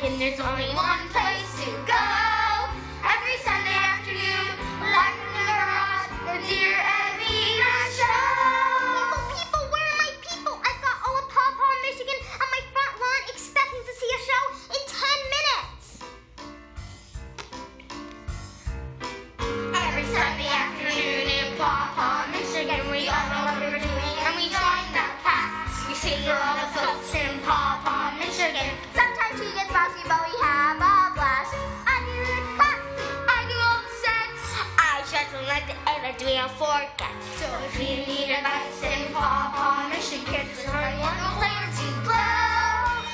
Michigan, there's only one place to go. Every Sunday afternoon, live from the garage, the Dear Edwina Show. People, where are my people? I've got all of Paw Paw, Michigan on my front lawn expecting to see a show in 10 minutes. Every Sunday afternoon in Paw Paw, Michigan, we all know what we were doing, and we joined the cast. We sing for all the folks in Paw Paw, Michigan. Sometimes we get bossy, but we have a blast. I do the clap, I do all the sets. I just like the end of doing a forget. So if you need advice in Paw Paw, Michigan, there's only one place to go.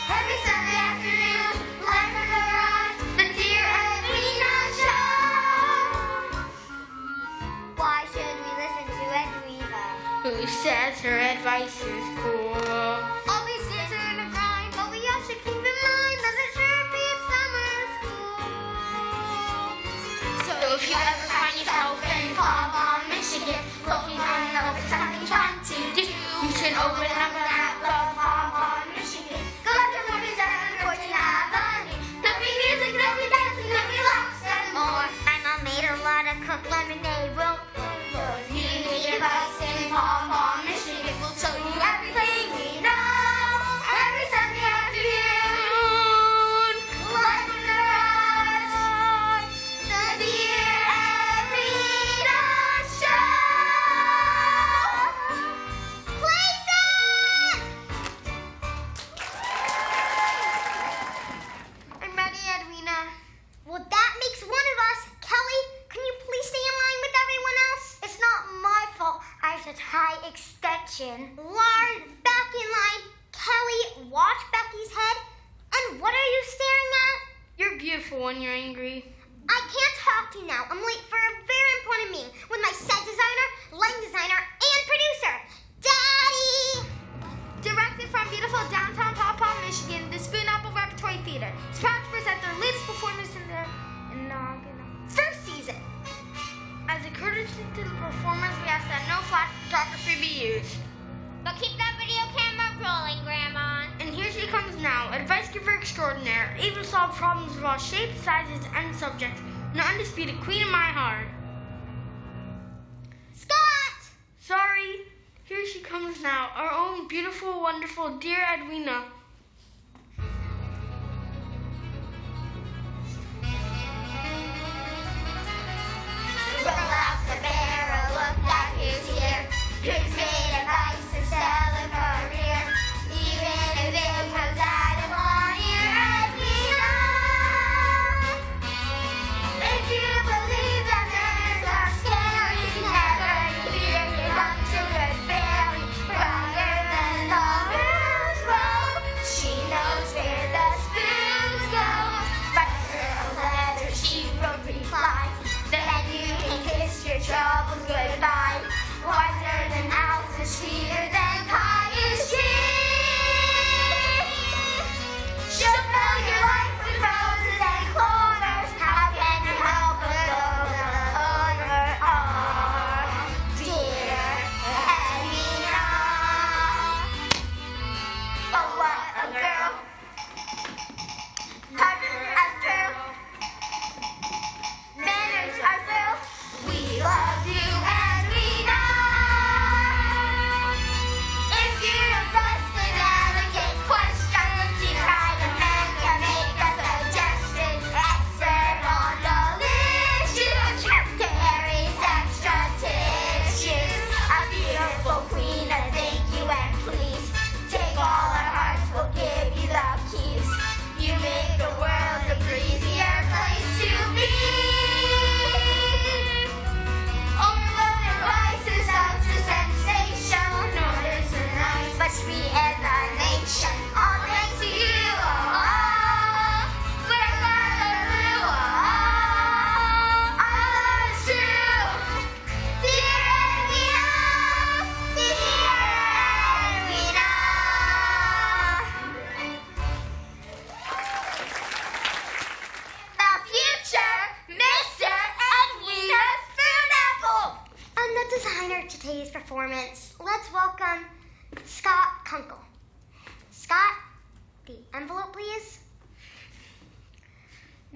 Every Sunday afternoon, live from the garage, the Dear Edwina Show. Why should we listen to Edwina? Who says her advice is cool? Always days are in a grind, but we all should keep in mind that there sure be summer school. So if you ever find yourself in Paw Paw, Michigan, looking for something fun to do, you should open up an app of Paw Paw, Michigan. Go out to 47 14th Avenue. There'll be music, there'll be dancing, there'll be laughs and more. My mom made a lot of cooked lemonade. Well, If you need advice in Paw Paw, Michigan, we'll tell you everything we know. Every Sunday afternoon, live from the garage, the Dear Edwina Show. places! I'm ready, Edwina. Well, that makes one of us. Kelly, can you please stay in line with everyone else? It's not my fault. I have such high extension. Lars, back in line. Kelly, watch Becky's head. And what are you staring at? You're beautiful when you're angry. I can't talk to you now. I'm late for a very important meeting with my set designer, lighting designer, and producer. Daddy! Directed from beautiful downtown Paw Paw, Michigan, the Spoon Apple Repertory Theater is proud to present their latest performance in their inaugural first season. As a courtesy to the performers, we ask that no flash photography be used. But keep that video camera rolling, Grandma. And here she comes now, advice giver extraordinaire, able to solve problems of all shapes, sizes, and subjects, an undisputed queen of my heart. Scott! Sorry, here she comes now, our own beautiful, wonderful, dear Edwina. Roll out the barrel, look out who's here. Who's made advice to sell a career. Even if it comes out of one ear, Edwina. If you believe that there's a scary, never fear, you come to good fairy. Brighter than the rose road,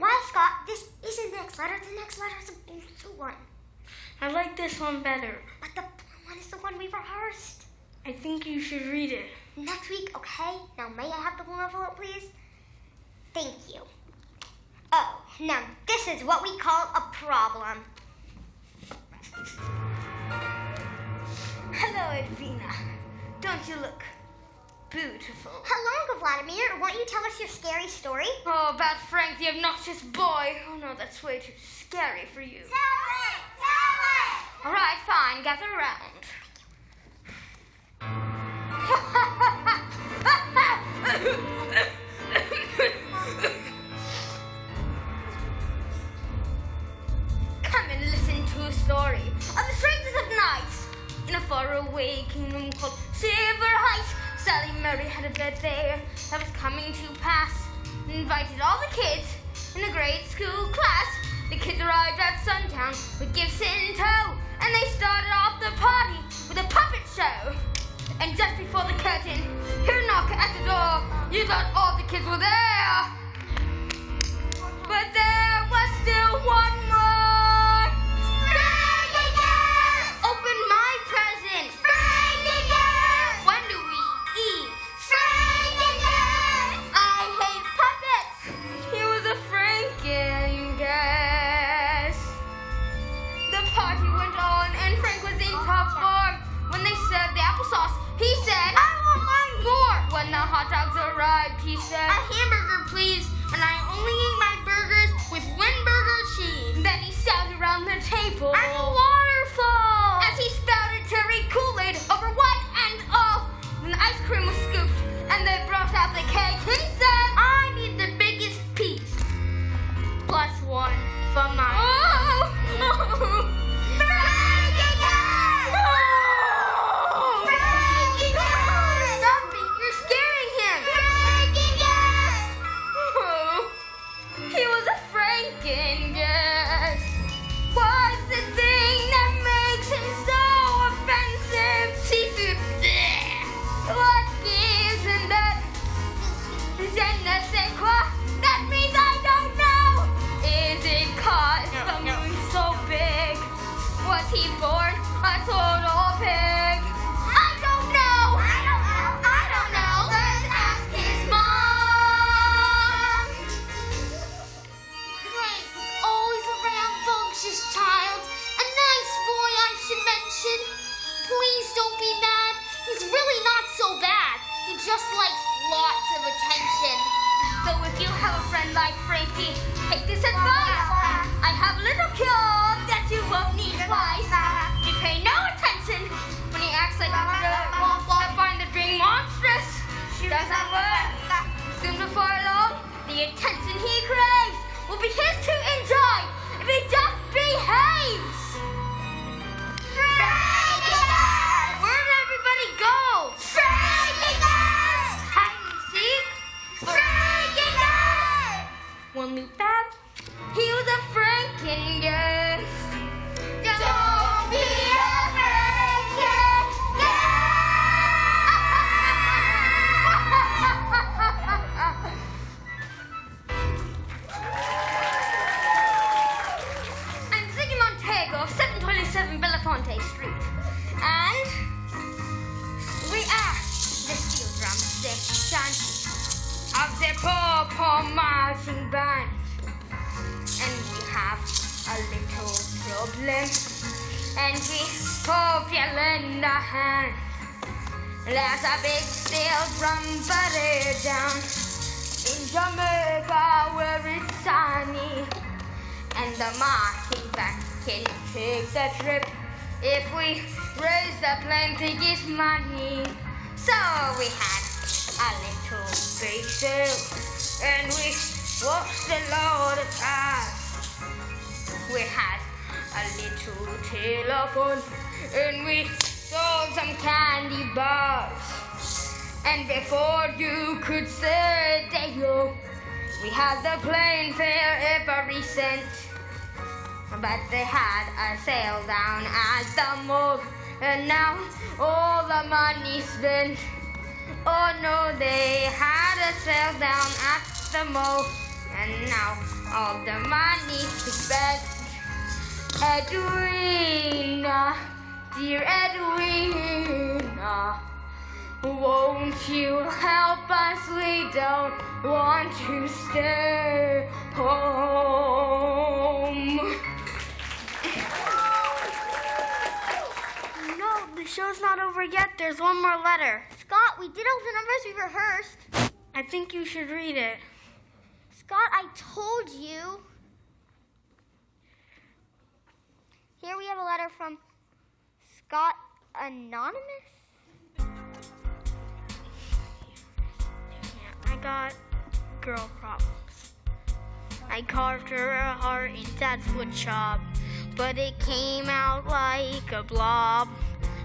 Why, Scott? This isn't the next letter. The next letter is a blue one. I like this one better. But the blue one is the one we rehearsed. I think you should read it. Next week, okay? Now, may I have the blue envelope, please? Thank you. Oh, now this is what we call a problem. Hello, Edwina. Don't you look beautiful? Hello, Uncle Vladimir. Won't you tell us your scary story? Oh, about Frank, the obnoxious boy. Oh, no, that's way too scary for you. Tell All right, fine. Gather around. Come and listen to a story of the strangest of nights. In a faraway kingdom called Silver Heights, Sally Murray had a bed there that was coming to pass and invited all the kids in the grade school class. The kids arrived at sundown with gifts in tow, and they started off the party with a puppet show. And just before the curtain, hear a knock at the door. You thought all the kids were there, but there was still one more. Open my present. When do we eat? I hate puppets. He was a Franken guest. The party went on, and Frank was in top form. When they served the applesauce, he said, I want mine more. When the hot dogs arrived, he said, a hamburger, please. And I only eat my burgers with Windburger cheese. Then he shouted around the table, I'm a waterfall. As he spouted cherry Kool-Aid over one and all. When the ice cream was scooped and they brought out the cake, he said, I need the biggest piece. Plus one for mine. Oh! That means I don't know. Is it cause the moon's so big? Was he born a total pig? I don't know. I don't know. Let's ask his mom. Frank was always a rambunctious child. A nice boy, I should mention. Please don't be mad. He's really not so bad. He just likes lots of attention. So if you have a friend like Frankie, take this advice. I have a little cure that you won't need twice. You pay no attention when he acts like a bird. I find the dream monstrous. Doesn't work. Soon before long, the attention he craves will be his to enjoy if he just behaves. Where did everybody go? Hide and seek? One loop back, he was a Franken guest. Don't be a Franken I'm Ziggy Montego of 727 Belafonte Street. And we are the steel drumstick shanty of the poor marching band. And we have a little problem, and we hope you lend a hand. There's a big steel drum buried down in Jamaica where it's sunny, and the marching band can take the trip if we raise the plenteous money. So we had a little bake sale, and we washed a load of cars. We had a little telephone, and we sold some candy bars. And before you could say day-o, we had the plane fare every cent. But they had a sale down at the mall, and now all the money's spent. Oh no, they had a sale down at the mall, and now all the money is spent. Edwina, dear Edwina, won't you help us? We don't want to stay home. No, the show's not over yet. There's one more letter. Scott, we did all the numbers we rehearsed. I think you should read it. Scott, I told you. Here we have a letter from Scott Anonymous. I got girl problems. I carved her a heart in Dad's wood shop, but it came out like a blob.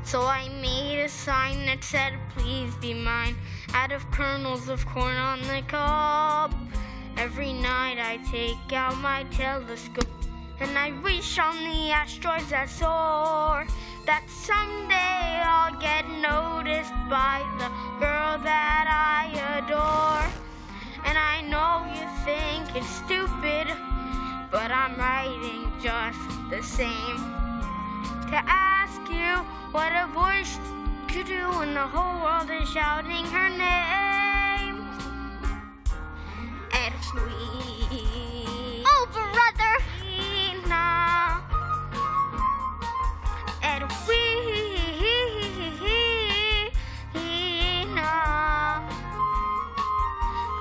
So I made a sign that said, please be mine, out of kernels of corn on the cob. Every night I take out my telescope and I wish on the asteroids that soar, that someday I'll get noticed by the girl that I adore. And I know you think it's stupid, but I'm writing just the same, to ask you what a boy could do when the whole world is shouting her name. Edwina. Oh, brother. Edwina.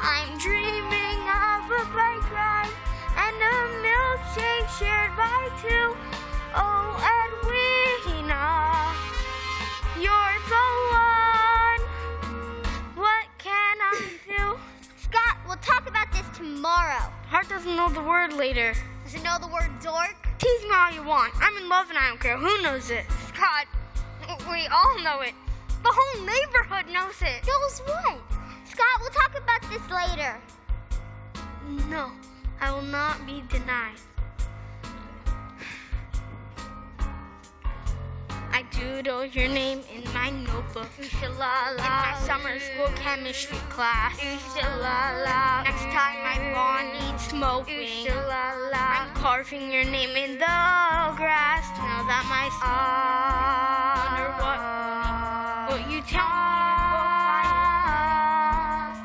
I'm dreaming of a bike ride and a milkshake shared by two. Oh, Edwina, you're the one. What can I do? Scott, we'll talk about this tomorrow. Heart doesn't know the word later. Does it know the word dork? Tease me all you want. I'm in love and I don't care who knows it. Scott, we all know it. The whole neighborhood knows it. Knows what? Scott, we'll talk about this later. No, I will not be denied. I doodle your name in my notebook. In my summer school chemistry class. Next time my lawn needs smoking, I'm carving your name in the grass. Now that my son wonder what will you tell me?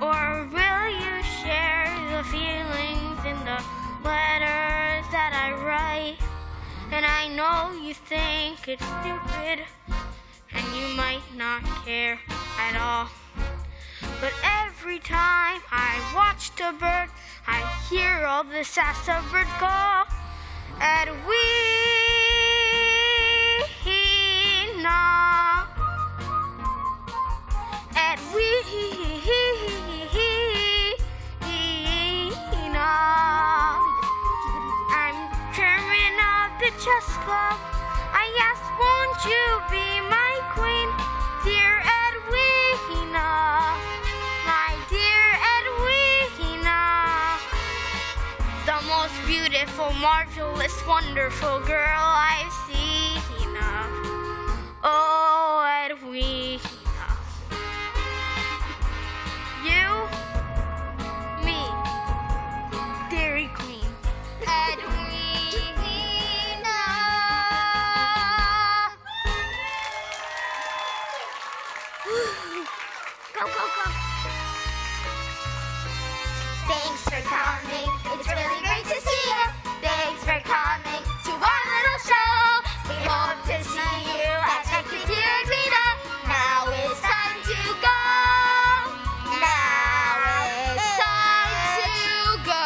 Or will you share the feelings in the letters that I write? And I know you think it's stupid, and you might not care at all. But every time I watch the bird, I hear all the sass of birds call. Edwina. I'm chairman of the chess club. I asked, won't you be my queen? Dear Edwina, my dear Edwina, the most beautiful, marvelous, wonderful girl I've seen of. Oh, Edwina. You, me, Dairy Queen. Edwina. Go, go, go. Thanks for coming. It's really great to see you. Thanks for coming to our little show. We hope to see you at next week's Dear Edwina. Now it's time to go. Now it's time to go.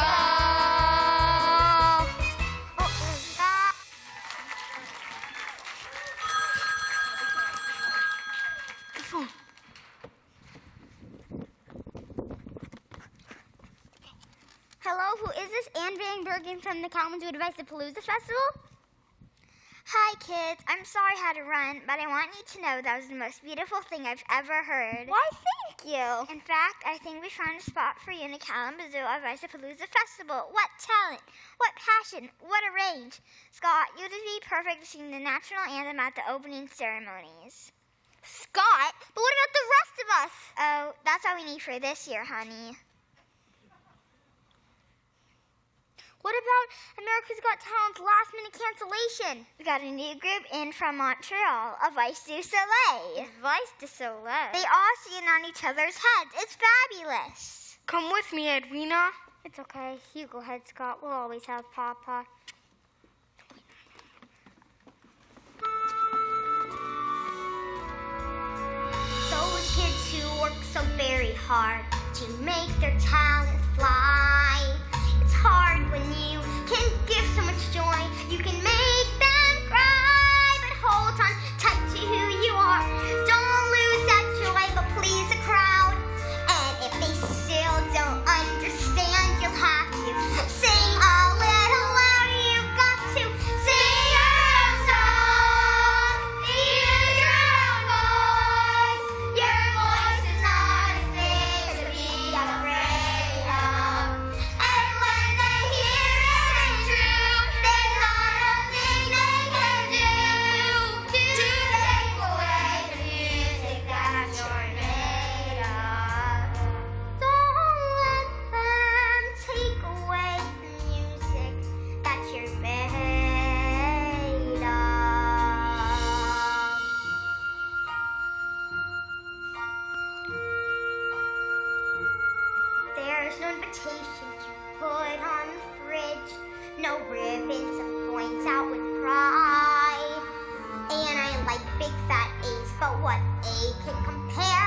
Hello, who is this? Anne Van Bergen from the Kalamazoo Advice-a-Palooza Festival? Hi, kids. I'm sorry I had to run, but I want you to know that was the most beautiful thing I've ever heard. Why, thank you. In fact, I think we found a spot for you in the Kalamazoo Advice-a-Palooza Festival. What talent, what passion, what a range. Scott, you'd just be perfect to sing the national anthem at the opening ceremonies. Scott? But what about the rest of us? Oh, that's all we need for this year, honey. about America's Got Talent's last-minute cancellation? We got a new group in from Montreal, a Vice du Soleil. Vice du Soleil. They all stand on each other's heads. It's fabulous. Come with me, Edwina. It's okay. You go ahead, Scott. We'll always have Papa. Those kids who work so very hard to make their talent fly. It's hard when you can give so much joy. You can make them cry, but hold on tight to who you are. Don't lose that joy, but please the crowd. And if they still don't understand, you'll have to sing a little louder. You've got to sing your own song. Use your own voice. Your voice is not a thing to be afraid of. And when they hear it is true, there's not a thing they can do to take away the music that you're made of. Don't let them take away the music that you're made of. There's no invitation to put on the fridge, no ribbons to point out with pride. And I like big fat A's, but what A can compare